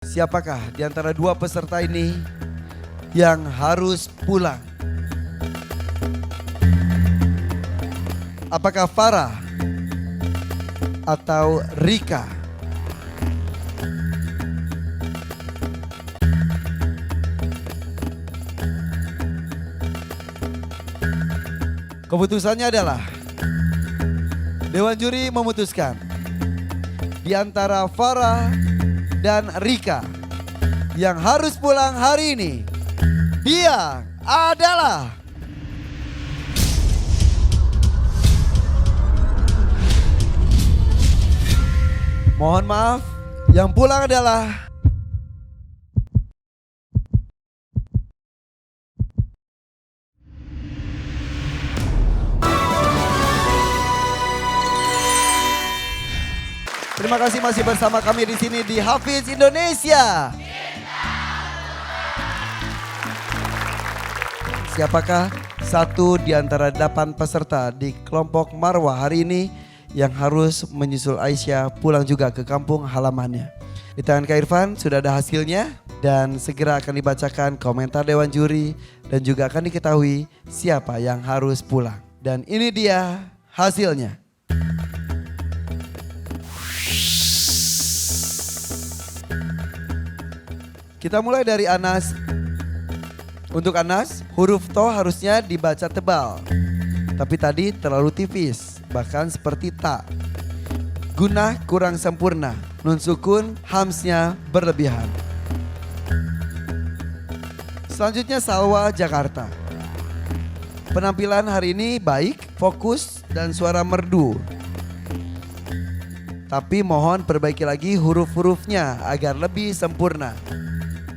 Siapakah di antara dua peserta ini yang harus pulang? Apakah Farah atau Rika? Keputusannya adalah Dewan Juri memutuskan di antara Farah dan Rika yang harus pulang hari ini, dia adalah mohon maaf, yang pulang adalah terima kasih masih bersama kami di sini di Hafiz Indonesia. Siapakah satu di antara 8 peserta di kelompok Marwah hari ini yang harus menyusul Aisyah pulang juga ke kampung halamannya? Di tangan Kak Irfan sudah ada hasilnya dan segera akan dibacakan komentar Dewan Juri dan juga akan diketahui siapa yang harus pulang. Dan ini dia hasilnya. Kita mulai dari Anas. Untuk Anas, huruf to harusnya dibaca tebal. Tapi tadi terlalu tipis, bahkan seperti ta. Gunah kurang sempurna, nun sukun hamsnya berlebihan. Selanjutnya Salwa Jakarta. Penampilan hari ini baik, fokus dan suara merdu. Tapi mohon perbaiki lagi huruf-hurufnya agar lebih sempurna.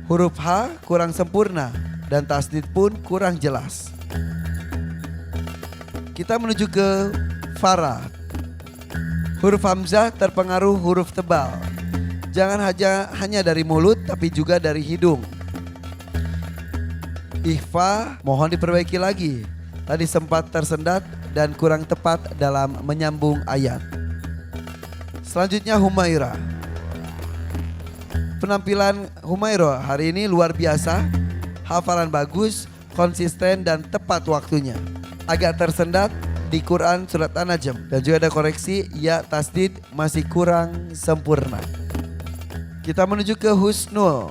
Huruf H kurang sempurna dan tasdid pun kurang jelas. Kita menuju ke Farah. Huruf Hamzah terpengaruh huruf tebal. Jangan hanya dari mulut tapi juga dari hidung. Ikhfa mohon diperbaiki lagi. Tadi sempat tersendat dan kurang tepat dalam menyambung ayat. Selanjutnya Humaira. Penampilan Humaira hari ini luar biasa, hafalan bagus, konsisten dan tepat waktunya. Agak tersendat di Quran surat An-Najm dan juga ada koreksi ya tasdid masih kurang sempurna. Kita menuju ke Husnul.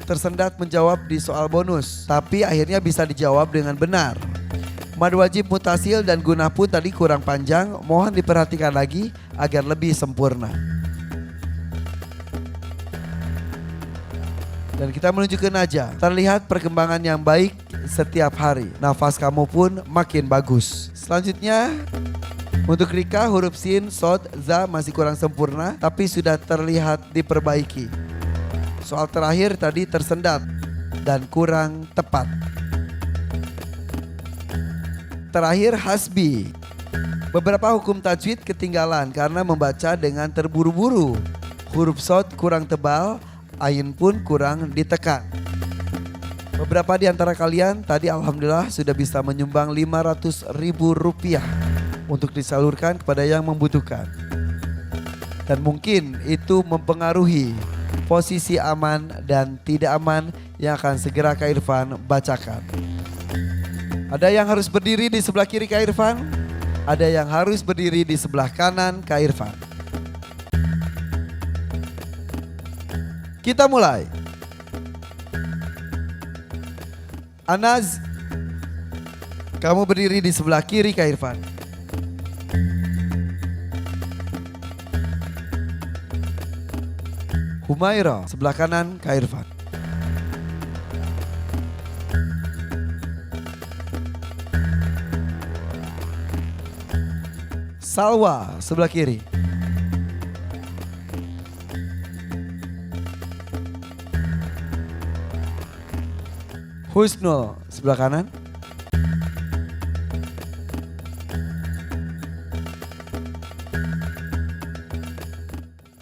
Tersendat menjawab di soal bonus, tapi akhirnya bisa dijawab dengan benar. Mad wajib mutasil dan gunah pun tadi kurang panjang, mohon diperhatikan lagi agar lebih sempurna. Dan kita menuju ke Najah. Terlihat perkembangan yang baik setiap hari. Nafas kamu pun makin bagus. Selanjutnya untuk Rika huruf sin, sod, za masih kurang sempurna tapi sudah terlihat diperbaiki. Soal terakhir tadi tersendat dan kurang tepat. Terakhir Hasbi. Beberapa hukum tajwid ketinggalan karena membaca dengan terburu-buru. Huruf sod kurang tebal, ain pun kurang ditekan. Beberapa di antara kalian tadi alhamdulillah sudah bisa menyumbang Rp500.000 untuk disalurkan kepada yang membutuhkan. Dan mungkin itu mempengaruhi posisi aman dan tidak aman yang akan segera Kak Irfan bacakan. Ada yang harus berdiri di sebelah kiri Kak Irfan, ada yang harus berdiri di sebelah kanan Kak Irfan. Kita mulai. Anas, kamu berdiri di sebelah kiri Kak Irfan. Humaira, sebelah kanan Kak Irfan. Salwa, sebelah kiri. Husnul, sebelah kanan.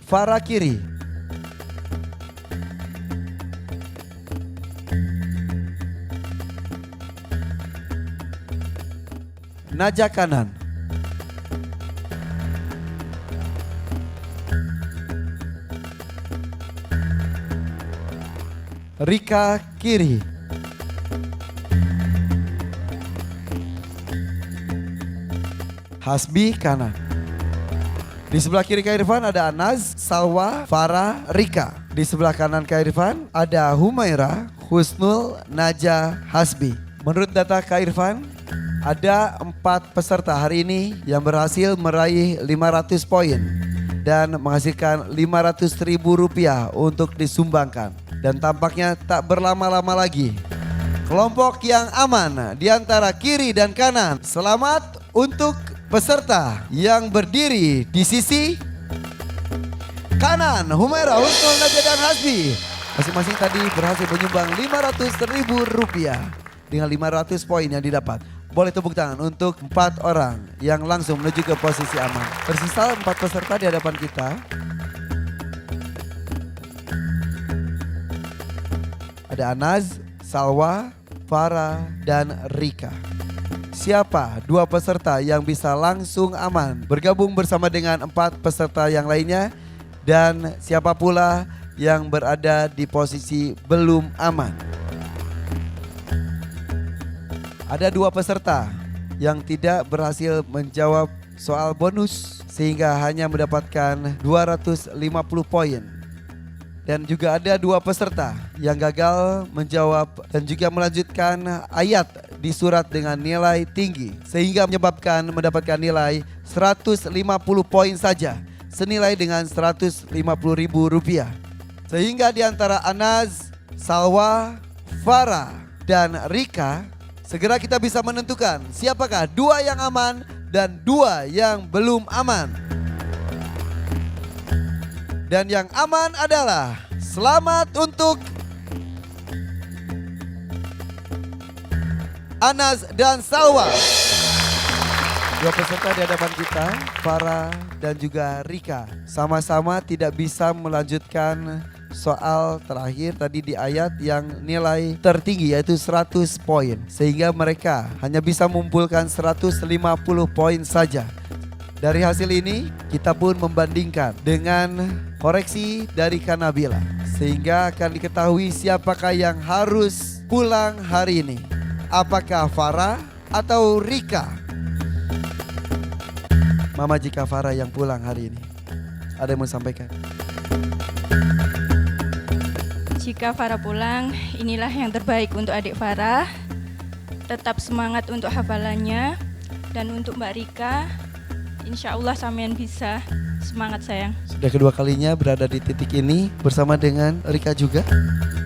Farah kiri. Najah kanan. Rika kiri. Hasbi kanan. Di sebelah kiri Kak Irfan ada Anaz, Salwa, Farah, Rika. Di sebelah kanan Kak Irfan ada Humaira, Husnul, Naja, Hasbi. Menurut data Kak Irfan, ada 4 peserta hari ini yang berhasil meraih 500 poin dan menghasilkan Rp500.000 untuk disumbangkan. Dan tampaknya tak berlama-lama lagi. Kelompok yang aman di antara kiri dan kanan. Selamat untuk peserta yang berdiri di sisi kanan. Humaira, Husnul, Naja, dan Hasbi. Masing-masing tadi berhasil menyumbang Rp500.000 dengan 500 poin yang didapat. Boleh tepuk tangan untuk 4 orang yang langsung menuju ke posisi aman. Tersisa 4 peserta di hadapan kita. Ada Anaz, Salwa, Farah, dan Rika. Siapa 2 peserta yang bisa langsung aman bergabung bersama dengan 4 peserta yang lainnya? Dan siapa pula yang berada di posisi belum aman? Ada 2 peserta yang tidak berhasil menjawab soal bonus sehingga hanya mendapatkan 250 poin. Dan juga ada 2 peserta yang gagal menjawab dan juga melanjutkan ayat di surat dengan nilai tinggi sehingga menyebabkan mendapatkan nilai 150 poin saja senilai dengan Rp150.000. Sehingga di antara Anaz, Salwa, Farah, dan Rika segera kita bisa menentukan siapakah 2 yang aman dan 2 yang belum aman. Dan yang aman adalah selamat untuk Anaz dan Salwa. 2 peserta di hadapan kita, Farah dan juga Rika, sama-sama tidak bisa melanjutkan soal terakhir tadi di ayat yang nilai tertinggi yaitu 100 poin. Sehingga mereka hanya bisa mengumpulkan 150 poin saja. Dari hasil ini kita pun membandingkan dengan koreksi dari Kanabila. Sehingga akan diketahui siapakah yang harus pulang hari ini. Apakah Farah atau Rika? Mama, jika Farah yang pulang hari ini, ada yang mau sampaikan? Jika Farah pulang, inilah yang terbaik untuk adik Farah. Tetap semangat untuk hafalannya. Dan untuk Mbak Rika, insya Allah sampean bisa. Semangat sayang. Sudah kedua kalinya berada di titik ini bersama dengan Rika juga.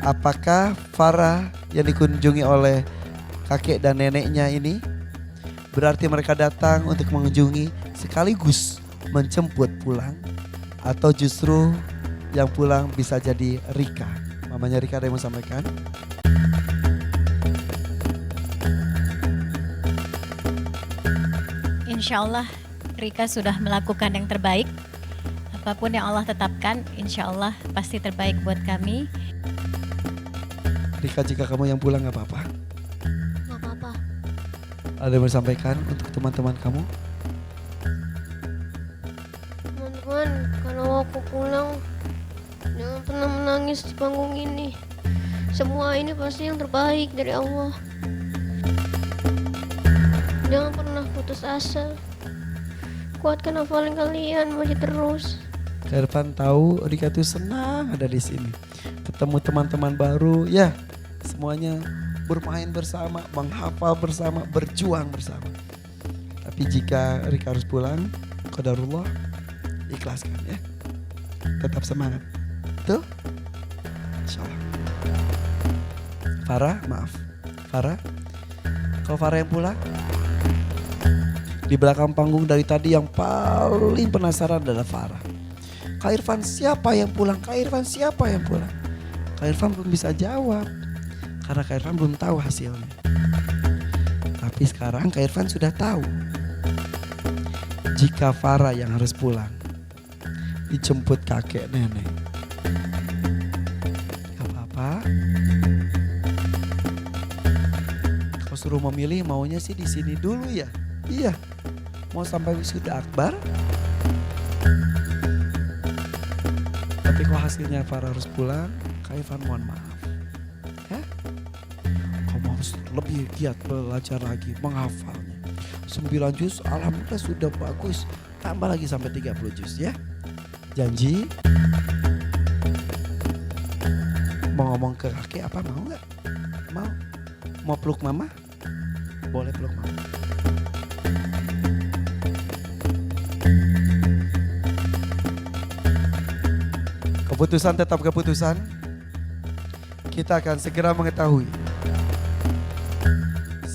Apakah Farah yang dikunjungi oleh kakek dan neneknya ini berarti mereka datang untuk mengunjungi sekaligus menjemput pulang? Atau justru yang pulang bisa jadi Rika? Mamanya Rika ada yang mau sampaikan? Insya Allah Rika sudah melakukan yang terbaik. Apapun yang Allah tetapkan, insya Allah pasti terbaik buat kami. Rika, jika kamu yang pulang gak apa-apa? Gak apa-apa. Ada yang mau sampaikan untuk teman-teman kamu? Teman-teman, kalau aku pulang, jangan pernah menangis di panggung ini. Semua ini pasti yang terbaik dari Allah. Jangan pernah putus asa. Kuatkan hafalan kalian, maju terus. Kak Irfan tahu Rika tuh senang ada di sini. Ketemu teman-teman baru, ya semuanya bermain bersama, menghafal bersama, berjuang bersama. Tapi jika Rika harus pulang, qadarullah, ikhlaskan ya. Tetap semangat. Tuh, insyaallah. Farah, maaf. Farah, kalau Farah yang pulang, di belakang panggung dari tadi yang paling penasaran adalah Farah. Kak Irfan siapa yang pulang? Kak Irfan siapa yang pulang? Kak Irfan belum bisa jawab karena Kak Irfan belum tahu hasilnya. Tapi sekarang Kak Irfan sudah tahu. Jika Farah yang harus pulang, dijemput kakek nenek, gak apa-apa. Kalau suruh memilih maunya sih di sini dulu ya. Iya, mau sampai wisuda akbar. Tapi kalau hasilnya Farah harus pulang, Kak Irfan mohon maaf. lebih giat belajar lagi, menghafalnya. 9 juz alhamdulillah sudah bagus. Tambah lagi sampai 30 juz ya. Janji? Mau ngomong ke kakek apa, mau nggak? Mau? Mau peluk mama? Boleh peluk mama. Keputusan tetap keputusan. Kita akan segera mengetahui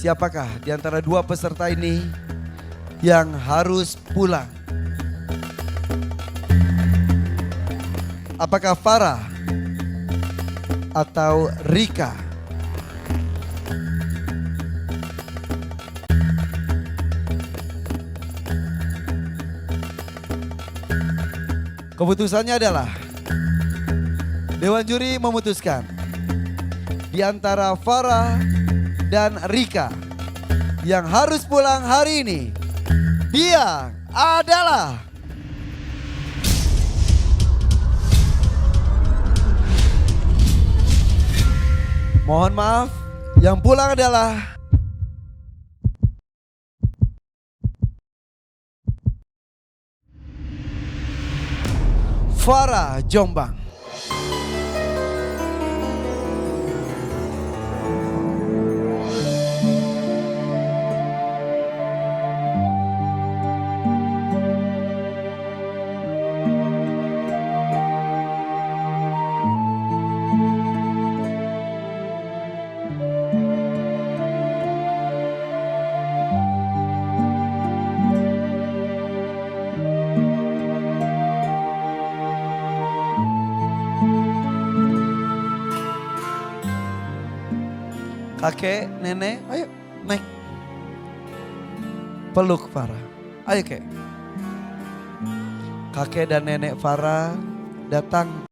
siapakah di antara dua peserta ini yang harus pulang. Apakah Farah atau Rika? Keputusannya adalah Dewan Juri memutuskan di antara Farah dan Rika yang harus pulang hari ini, dia adalah mohon maaf, yang pulang adalah Farah Jombang. Kakek, nenek, ayo naik. Peluk Farah. Ayo kek. Kakek dan nenek Farah datang